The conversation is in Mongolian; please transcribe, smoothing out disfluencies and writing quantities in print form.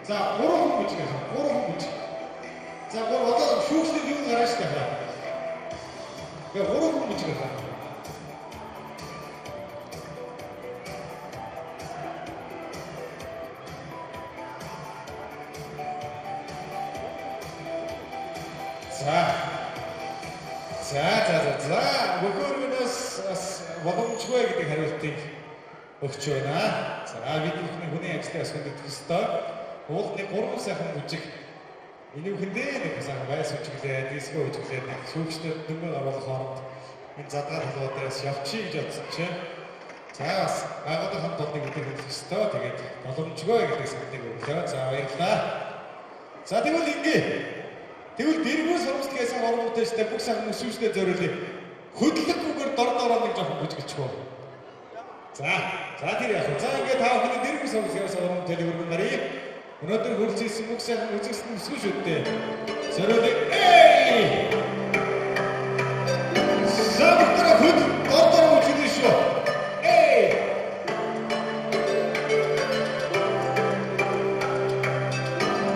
За 3 хүн гэж байна. 3 хүн гэж. За 3 одоо шүүгчний юу гараад штэ хаа. Тэгээ 3 хүн гэж байна. За бүгөөс боломжгүй гэдэг хариултыг өгч байна. За бид хүний ажлын асуулт төстэй уул нэг 3 сайхан бүжиг энүүхэндээ нэг сайхан байс үжиглээ, диско үжиглээ, шүүгчдэд дүнмөр оруулах хооронд энэ задгаа толгойдоос явчих гэж бодсон чинь за бас агуулгын хамт олныг үтгэх төстэй тэгээд боломжгүй гэдэг саналыг өглөө. За баярлалаа. За тэгвэл ингээ тэгвэл дэргүүс сургалтгээс орон үтэжтэй бүх сайхан өсвөжтэй зориулъя. Хөдлөхгүйгээр дор нэг жоохон бүжгэлчихөө. За тэр яах вэ? За ингээ та бүхэн дэргүүс сургалтгаас орон үтэжтэй өргөн нарыг өнөөдөр хөрөлцсөн бүх сайхан үзэгсэн өсвөжтэй зориулъя.